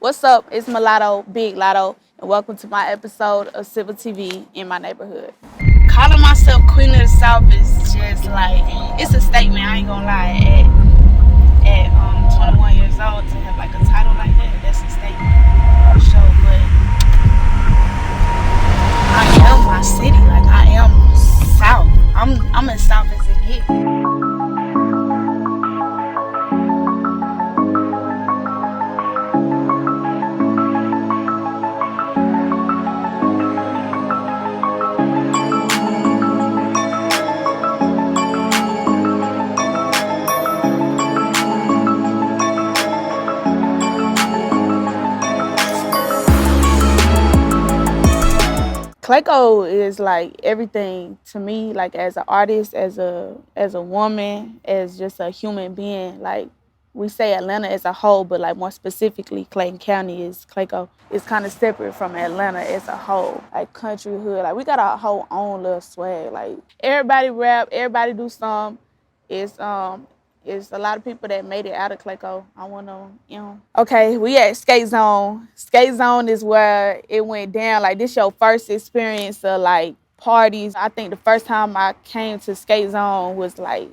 What's up? It's Latto, Big Latto, and welcome to my episode of Civil TV in my neighborhood. Calling myself Queen of the South is just like, it's a statement, I ain't gonna lie. At 21 years old, to have like a title like that, that's a statement for sure. But I am my city, like I am South. I'm as South as it gets. Clayco is like everything to me, like as an artist, as a woman, as just a human being. Like we say Atlanta as a whole, but like more specifically Clayton County is Clayco. It's kind of separate from Atlanta as a whole. Like country hood, like we got our whole own little swag. Like everybody rap, everybody do some. It's a lot of people that made it out of Clayco. I want to. Okay, we at Skate Zone. Skate Zone is where it went down. Like, this your first experience of, like, parties. I think the first time I came to Skate Zone was, like,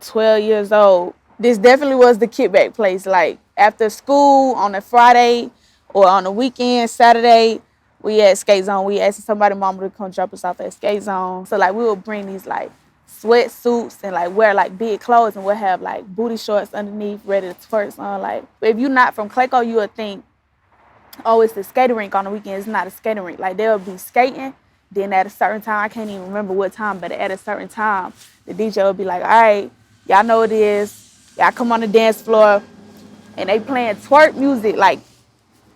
12 years old. This definitely was the kickback place. Like, after school on a Friday or on the weekend, Saturday, we at Skate Zone. We asking somebody mama to come drop us off at Skate Zone. So, like, we would bring these, like, sweatsuits and like wear like big clothes, and we'll have like booty shorts underneath ready to twerk on. Like, if you're not from Clayco, you would think, oh, it's the skating rink on the weekend. It's not a skating rink. Like, they'll be skating, then at a certain time, I can't even remember what time, but at a certain time, the DJ will be like, all right, y'all know what it is. Y'all come on the dance floor, and they playing twerk music, like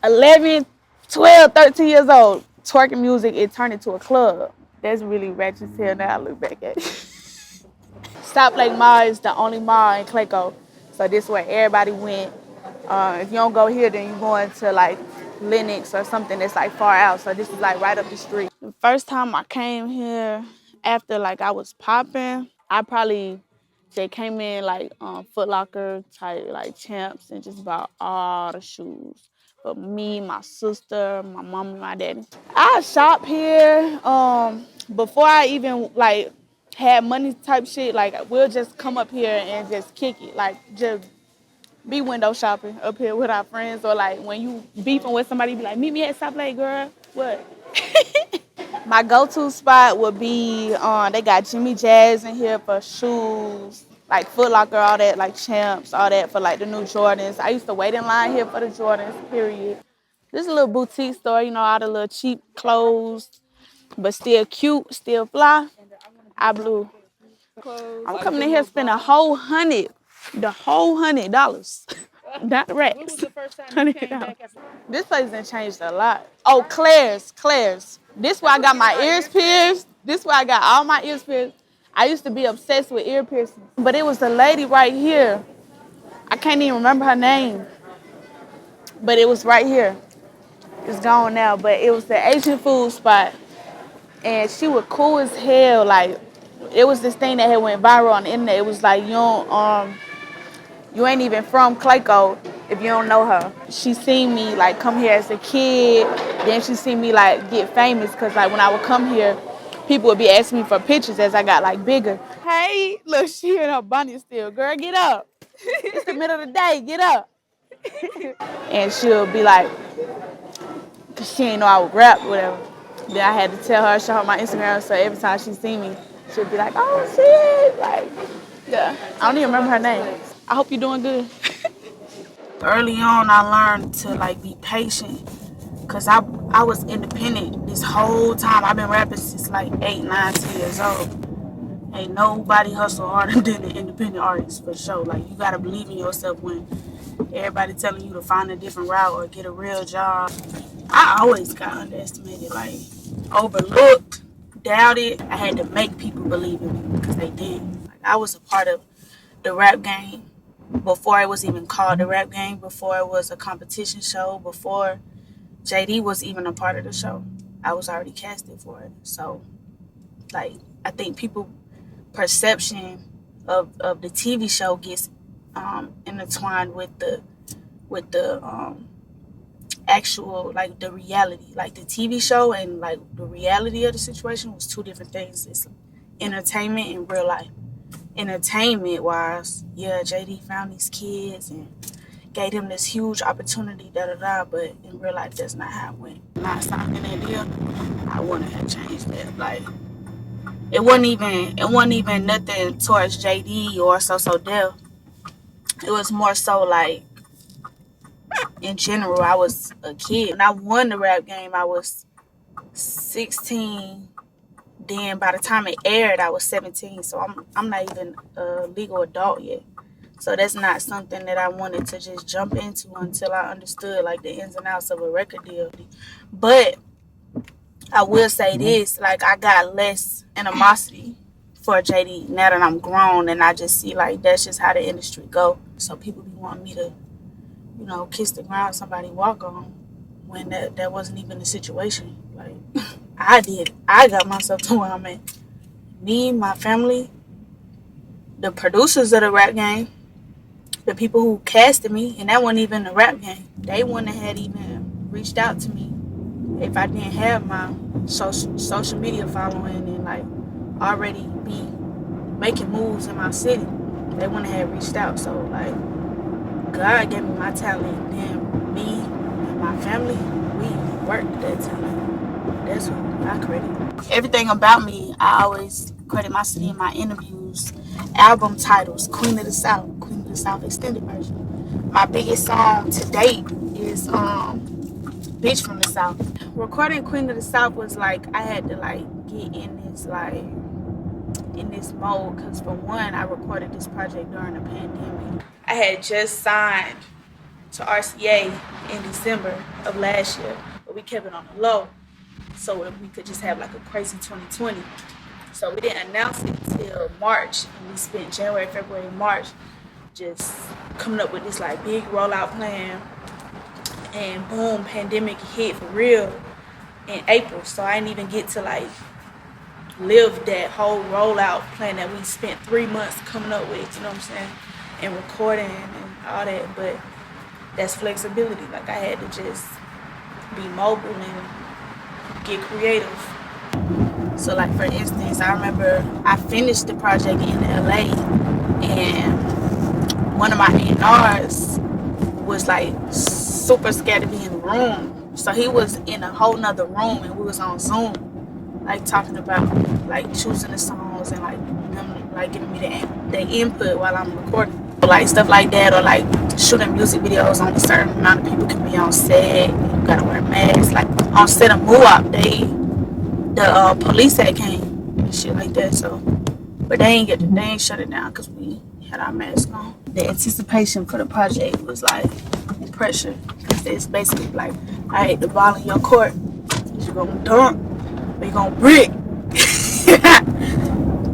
11, 12, 13 years old. Twerking music, it turned into a club. That's really ratchet as hell now I look back at it. Stop Lake Mall is the only mall in Clayco. So this is where everybody went. If you don't go here, then you're going to like Lenox or something that's like far out. So this is like right up the street. The first time I came here, after like I was popping, I probably they came in like Foot Locker type, like Champs, and just bought all the shoes. But me, my sister, my mom, and my daddy. I shop here before I even like had money type shit. Like, we'll just come up here and just kick it. Like, just be window shopping up here with our friends. Or like when you beefing with somebody, be like, meet me at Stop Lake, girl. What? My go-to spot would be, they got Jimmy Jazz in here for shoes, like Foot Locker, all that, like Champs, all that for like the new Jordans. I used to wait in line here for the Jordans, period. This is a little boutique store, all the little cheap clothes, but still cute, still fly. I blew. I'm coming in here spending the whole $100. Not racks. When was the first time you came back? This place done changed a lot. Oh, Claire's. This where I got my ears pierced. This where I got all my ears pierced. I used to be obsessed with ear piercings. But it was the lady right here. I can't even remember her name. But it was right here. It's gone now. But it was the Asian food spot. And she was cool as hell. Like, it was this thing that had went viral on the internet. It was like, you ain't even from Clayco if you don't know her. She seen me like come here as a kid. Then she seen me like get famous, because like when I would come here, people would be asking me for pictures as I got like bigger. Hey, look, she in her bunny still. Girl, get up. It's the middle of the day, get up. And she'll be like, because she didn't know I would rap, whatever. Then I had to tell her, show her my Instagram, so every time she see me, she'll be like, oh shit. Like, yeah. I don't even remember her name. I hope you're doing good. Early on, I learned to like be patient, because I was independent this whole time. I've been rapping since like 8, 9, 10 years old. Ain't nobody hustle harder than an independent artist, for sure. Like, you gotta believe in yourself when everybody telling you to find a different route or get a real job. I always got underestimated, like overlooked, doubted. I had to make people believe in me because they did. Like, I was a part of the rap game before it was even called the rap game, before it was a competition show, before JD was even a part of the show. I was already casted for it. So, like, I think people perception of the TV show gets intertwined with the actual, like the reality, like the TV show and like the reality of the situation was two different things. It's entertainment and real life. Entertainment wise, yeah, JD found these kids and gave them this huge opportunity, da da da. But in real life, that's not how it went. Not signing that deal, I wouldn't have changed that. Like it wasn't even nothing towards JD or So Def. It was more so like in general. I was a kid when I won the rap game. I was 16. Then by the time it aired, I was 17. So I'm not even a legal adult yet. So that's not something that I wanted to just jump into until I understood like the ins and outs of a record deal. But I will say this, like I got less animosity for JD now that I'm grown, and I just see like that's just how the industry go. So people be wanting me to, kiss the ground somebody walk on when that wasn't even the situation. Like I did. I got myself to where I'm at. Me, my family, the producers of the rap game, the people who casted me, and that wasn't even the rap game. They wouldn't have even reached out to me if I didn't have my social media following and like already be making moves in my city. They wouldn't have reached out. So like God gave me my talent, then me and my family, we worked that talent. That's who I credit. Everything about me, I always credit my city in my interviews. Album titles: Queen of the South extended version. My biggest song to date is Bitch from the South. Recording Queen of the South was like I had to like get in this mode because for one, I recorded this project during the pandemic. I had just signed to RCA in December of last year, but we kept it on the low so that we could just have like a crazy 2020. So we didn't announce it till March, and we spent January, February, March just coming up with this like big rollout plan. And boom, pandemic hit for real in April. So I didn't even get to like live that whole rollout plan that we spent 3 months coming up with, you know what I'm saying? And recording and all that. But that's flexibility. Like I had to just be mobile and get creative. So like for instance, I remember I finished the project in LA and one of my A&Rs was like super scared to be in the room. So he was in a whole nother room and we was on Zoom, like talking about like choosing the songs and like them like giving me the input while I'm recording. Like stuff like that, or like shooting music videos. Only a certain amount of people can be on set. You gotta wear masks. Like on set of Muop, the police had came and shit like that. So, but they ain't shut it down because we had our masks on. The anticipation for the project was like pressure because it's basically like, all right, the ball in your court, you gonna dunk or you gonna brick.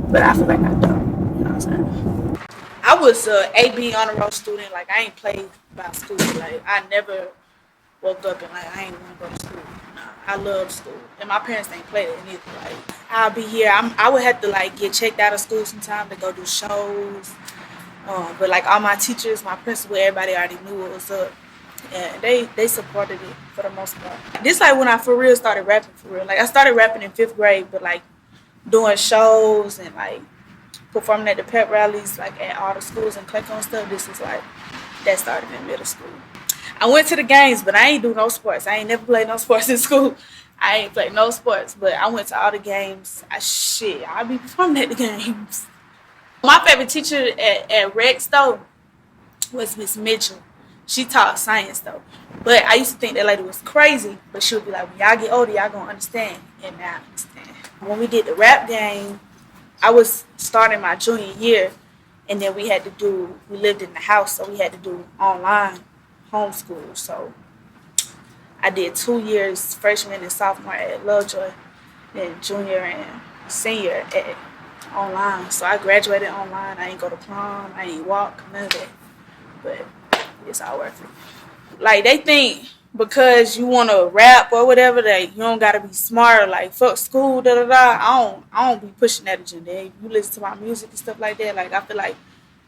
But I feel like I dunk. You know what I'm saying? I was a AB honor roll student. Like I ain't played about school. Like I never woke up and like I ain't want to go to school. Nah, I love school, and my parents ain't played it either. Like I'll be here. I would have to like get checked out of school sometime to go do shows. But like all my teachers, my principal, everybody already knew what was up, and they supported it for the most part. This like when I for real started rapping for real. Like I started rapping in 5th grade, but like doing shows and like performing at the pep rallies, like at all the schools in Clayton County stuff. This is like that started in middle school. I went to the games, but I ain't do no sports. I ain't never played no sports in school. I ain't played no sports, but I went to all the games. I be performing at the games. My favorite teacher at Rex though was Miss Mitchell. She taught science though, but I used to think that lady was crazy. But she would be like, when y'all get older, y'all gonna understand, and now I understand. When we did the rap game, I was starting my junior year, and then we lived in the house, so we had to do online homeschool. So I did 2 years, freshman and sophomore at Lovejoy, then junior and senior at online. So I graduated online. I ain't go to prom. I ain't walk, none of that. But it's all worth it. Like they think because you want to rap or whatever that you don't gotta be smart. Like fuck school, da da da. I don't be pushing that agenda. If you listen to my music and stuff like that, like I feel like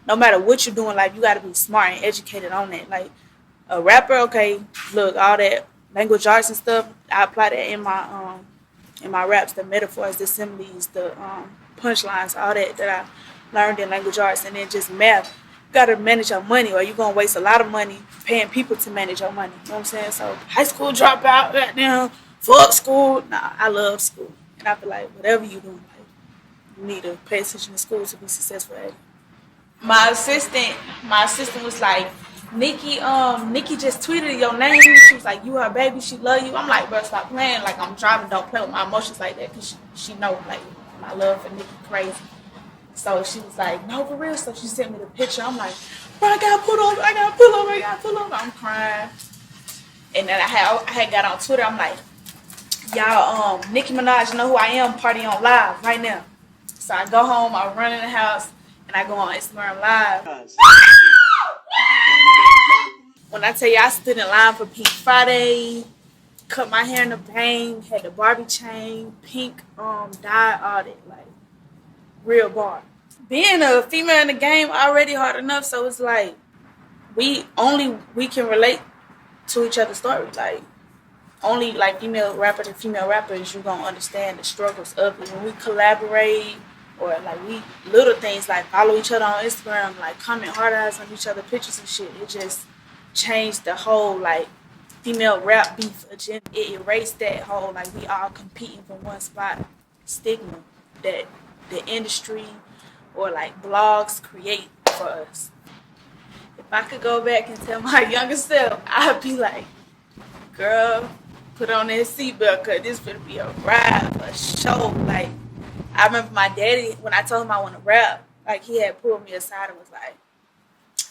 no matter what you're doing, like you gotta be smart and educated on that. Like a rapper, okay, look, all that language arts and stuff. I apply that in my raps, the metaphors, the similes, the punchlines, all that I learned in language arts, and then just math. You gotta manage your money, or you're gonna waste a lot of money paying people to manage your money. You know what I'm saying? So high school dropout, goddamn, fuck school. Nah, I love school, and I feel like whatever you do, like, you need to pay attention to school to be successful at it. My assistant was like, Nikki just tweeted your name. She was like, you her baby, she love you. I'm like, bro, stop playing. Like, I'm driving, don't play with my emotions like that, because she know, like, my love for Nikki crazy. So she was like, no, for real. So she sent me the picture. I'm like, bro, I gotta pull over. I'm crying. And then I had got on Twitter. I'm like, y'all, Nicki Minaj know who I am, party on live right now. So I go home, I run in the house, and I go on Instagram Live. When I tell you I stood in line for Pink Friday, cut my hair in the bang, had the Barbie chain, pink dye, all that, like, real bar. Being a female in the game already hard enough, so it's like we can relate to each other's stories. Like, only like female rapper to female rappers, you gonna understand the struggles of it. When we collaborate, or like we little things like follow each other on Instagram, like comment hard eyes on each other pictures and shit, it just changed the whole like female rap beef agenda. It erased that whole like we all competing for one spot stigma that the industry or like blogs create for us. If I could go back and tell my younger self, I'd be like, girl, put on that seatbelt, cause this gonna be a ride, a show. Like, I remember my daddy, when I told him I want to rap, like, he had pulled me aside and was like,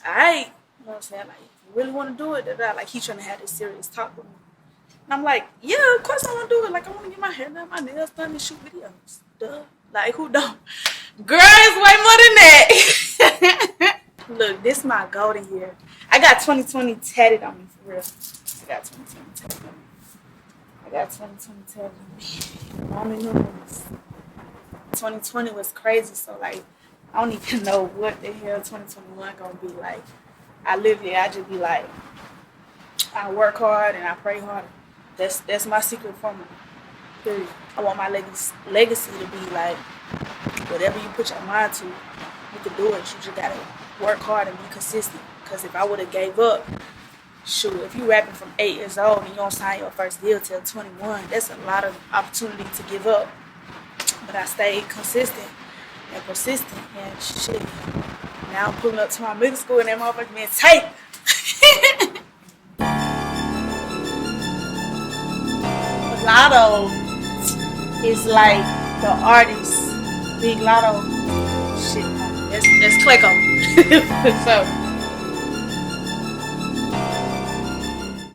all right, you know what I'm saying? Like, if you really want to do it, like, he trying to have this serious talk with me. And I'm like, yeah, of course I want to do it. Like, I want to get my hair done, my nails done, and shoot videos. Duh. Like, who don't? Girl, it's way more than that. Look, this is my golden year. I got 2020 tatted on me, for real. I got 2020 tatted on me. Roman numerals. 2020 was crazy, so like I don't even know what the hell 2021 gonna be like. I just be like, I work hard and I pray harder. That's my secret formula. Period. I want my legacy to be like, whatever you put your mind to, you can do it. You just gotta work hard and be consistent. Because if I would have gave up, shoot, if you rapping from 8 years old and you don't sign your first deal till 21, that's a lot of opportunity to give up. But I stayed consistent and persistent, and shit. Now I'm pulling up to my middle school and that motherfucker being tight. Latto is like the artist. Big Latto. Shit, that's Clayton. So